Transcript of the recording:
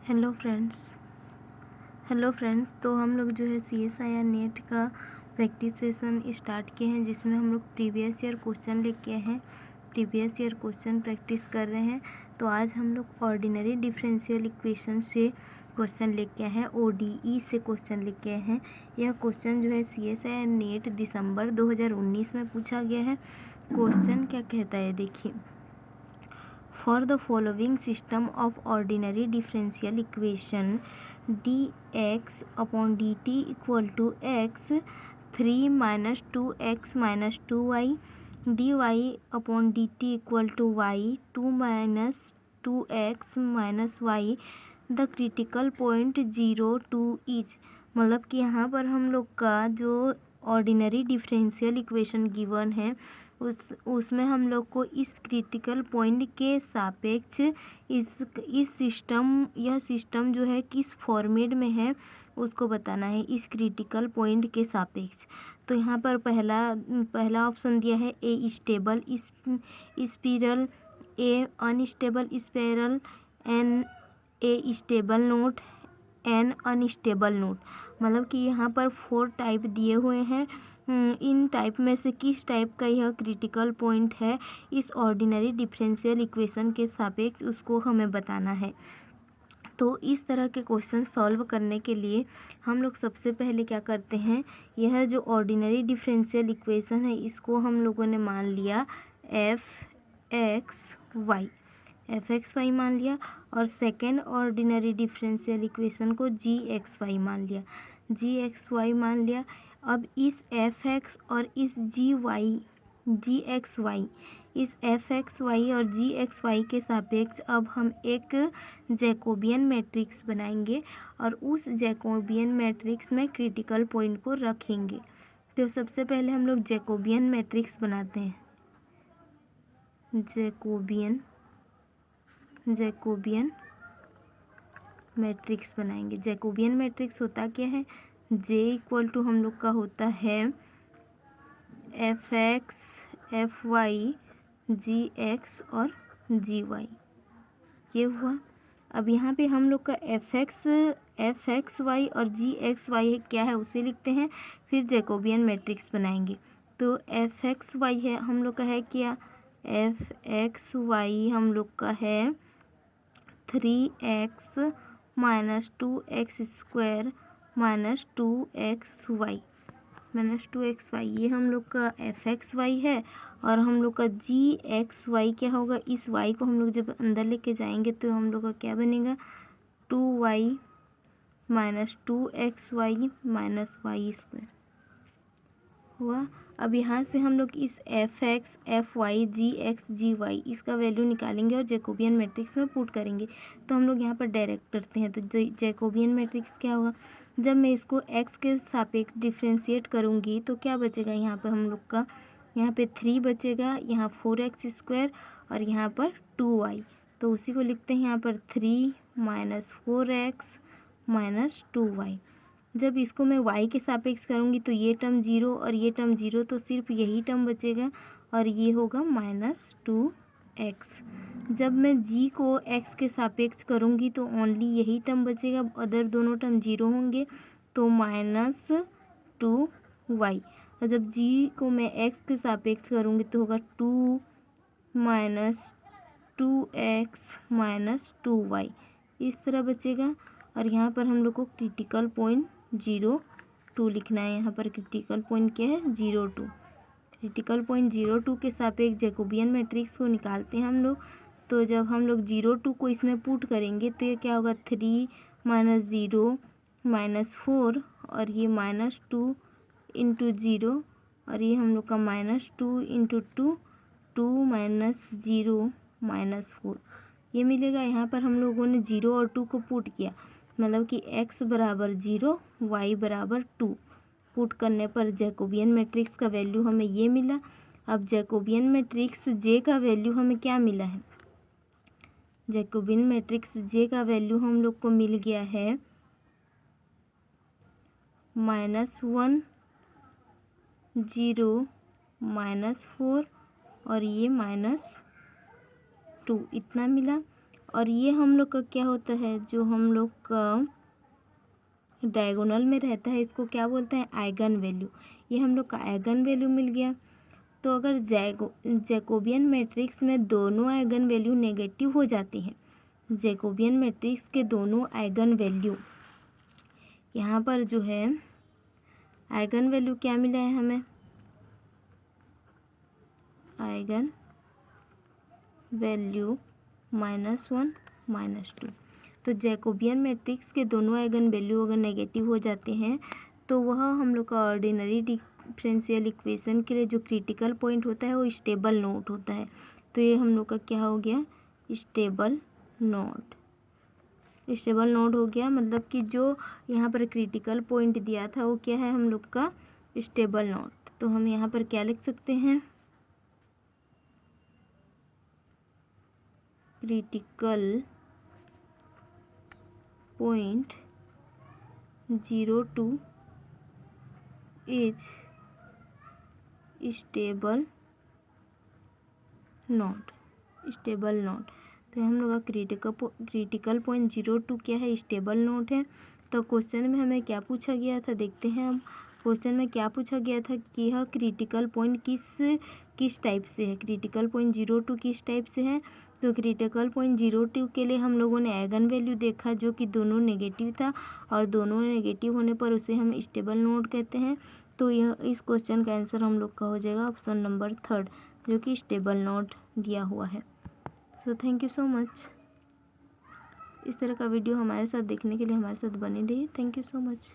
Hello friends तो हम लोग जो है CSIR नेट का प्रैक्टिस सेशन स्टार्ट किए हैं, जिसमें हम लोग प्रीवियस ईयर क्वेश्चन लेके आए हैं। प्रीवियस ईयर क्वेश्चन प्रैक्टिस कर रहे हैं। तो आज हम लोग ऑर्डिनरी डिफरेंशियल इक्वेशन से क्वेश्चन लेके आए हैं, ODE से क्वेश्चन लेके आए हैं। यह क्वेश्चन जो है CSIR नेट दिसंबर 2019 में पूछा गया है। क्वेश्चन क्या कहता है, देखिए। For the following system of ordinary differential equation, dx upon dt equal to x 3 minus 2x minus 2y, dy upon dt equal to y 2 minus 2x minus y, the critical point 0 2 is। मतलब कि यहाँ पर हम लोग का जो ordinary differential equation given है उसमें हम लोग को इस क्रिटिकल पॉइंट के सापेक्ष इस सिस्टम जो है किस फॉर्मेट में है उसको बताना है, इस क्रिटिकल पॉइंट के सापेक्ष। तो यहाँ पर पहला ऑप्शन दिया है a stable spiral, a unstable spiral, an a stable node, an unstable node. मतलब कि यहाँ पर 4 टाइप दिए हुए हैं। इन टाइप में से किस टाइप का यह क्रिटिकल पॉइंट है इस ऑर्डिनरी डिफरेंशियल इक्वेशन के सापेक्ष, उसको हमें बताना है। तो इस तरह के क्वेश्चन सॉल्व करने के लिए हम लोग सबसे पहले क्या करते हैं, यह जो ऑर्डिनरी डिफरेंशियल इक्वेशन है इसको हम लोगों ने मान लिया fxy मान लिया, और सेकेंड ऑर्डिनरी डिफरेंशियल इक्वेशन को gxy मान लिया। अब इस fx और इस इस fxy और gxy के सापेक्ष अब हम एक जैकोबियन मैट्रिक्स बनाएंगे और उस जैकोबियन मैट्रिक्स में क्रिटिकल पॉइंट को रखेंगे। तो सबसे पहले हम लोग जैकोबियन मैट्रिक्स बनाते हैं। जैकोबियन मैट्रिक्स बनाएंगे। जैकोबियन मैट्रिक्स होता क्या है, J इक्वल टू हम लोग का होता है fx fy gx और gy, ये हुआ। अब यहाँ पे हम लोग का fxy और gxy क्या है उसे लिखते हैं, फिर जैकोबियन मैट्रिक्स बनाएंगे। तो fxy है हम लोग का है क्या, fxy हम लोग का है 3x minus 2x square minus 2xy, ये हम लोग का fxy है। और हम लोग का gxy क्या होगा, इस y को हम लोग जब अंदर लेके जाएंगे तो हम लोग का क्या बनेगा, 2y minus 2xy minus y square हुआ। अब यहाँ से हम लोग इस fx fy gx gy इसका वैल्यू निकालेंगे और जैकोबियन मैट्रिक्स में पुट करेंगे। तो हम लोग यहाँ पर डायरेक्ट करते हैं। तो जैकोबियन मैट्रिक्स क्या होगा, जब मैं इसको x के सापेक्ष डिफ्रेंशिएट करूँगी तो क्या बचेगा, यहाँ पर हम लोग का यहाँ पे 3 बचेगा, यहाँ 4x स्क्वायर और यहाँ पर 2y। तो उसी को लिखते हैं यहाँ पर 3 माइनस 4x माइनस 2y। जब इसको मैं y के सापेक्ष करूँगी तो ये टर्म 0 और ये टर्म 0, तो सिर्फ यही टर्म बचेगा और ये होगा माइनस 2x। जब मैं g को x के सापेक्ष करूँगी तो ओनली यही टर्म बचेगा, अदर दोनों टर्म 0 होंगे, तो माइनस 2y। और जब g को मैं x के सापेक्ष करूँगी तो होगा 2 माइनस 2x माइनस 2y, इस तरह बचेगा। और यहाँ पर हम लोग को क्रिटिकल पॉइंट 0 2 लिखना है। यहाँ पर क्रिटिकल पॉइंट क्या है, 0 2। क्रिटिकल पॉइंट 0 2 के सापेक्ष जैकोबियन मैट्रिक्स को निकालते हैं हम लोग। तो जब हम लोग 0 2 को इसमें पुट करेंगे तो ये क्या होगा, 3 माइनस 0 माइनस 4 और ये माइनस 2 इंटू 0 और ये हम लोग का माइनस 2 इंटू 2 माइनस 0 माइनस 4, ये मिलेगा। यहाँ पर हम लोगों ने 0 और 2 को पुट किया, मतलब कि x बराबर 0 y बराबर 2। पुट करने पर जैकोबियन मैट्रिक्स का वैल्यू हमें ये मिला। अब जैकोबियन मैट्रिक्स J का वैल्यू हमें क्या मिला है, जैकोबियन मैट्रिक्स J का वैल्यू हम लोग को मिल गया है -1 0 -4 और ये -2, इतना मिला। और ये हम लोग का क्या होता है, जो हम लोग का डायगोनल में रहता है इसको क्या बोलते हैं, आइगन वैल्यू। ये हम लोग का आइगन वैल्यू मिल गया। तो अगर जैकोबियन मैट्रिक्स में दोनों आइगन वैल्यू नेगेटिव हो जाती हैं, जैकोबियन मैट्रिक्स के दोनों आइगन वैल्यू, यहाँ पर जो है आइगन वैल्यू क्या मिला है हमें, आइगन वैल्यू -1 -2। तो जैकोबियन मैट्रिक्स के दोनों आइगन वैल्यू अगर नेगेटिव हो जाते हैं तो वह हम लोग का ऑर्डिनरी डिफरेंशियल इक्वेशन के लिए जो क्रिटिकल पॉइंट होता है वो स्टेबल नोट होता है। तो ये हम लोग का क्या हो गया, स्टेबल नोट। स्टेबल नोट हो गया, मतलब कि जो यहाँ पर क्रिटिकल पॉइंट दिया था वो क्या है, हम लोग का स्टेबल नोट। तो हम यहाँ पर क्या लिख सकते हैं, critical point 0 is stable note, stable note. तो हम लोग का क्रिटिकल पॉइंट 0 क्या है, स्टेबल नोट है। तो क्वेश्चन में हमें क्या पूछा गया था, देखते हैं हम। क्वेश्चन में क्या पूछा गया था कि यह क्रिटिकल पॉइंट किस टाइप से है, क्रिटिकल पॉइंट 0 किस टाइप से है। तो क्रिटिकल पॉइंट 0 के लिए हम लोगों ने आइगन वैल्यू देखा जो कि दोनों नेगेटिव था, और दोनों नेगेटिव होने पर उसे हम स्टेबल नोट कहते हैं। तो यह इस क्वेश्चन का आंसर हम लोग का हो जाएगा ऑप्शन नंबर 3, जो कि स्टेबल नोट दिया हुआ है। So thank you so much. इस तरह का वीडियो हमारे साथ देखने के लिए हमारे साथ बने रहिए। Thank you so much.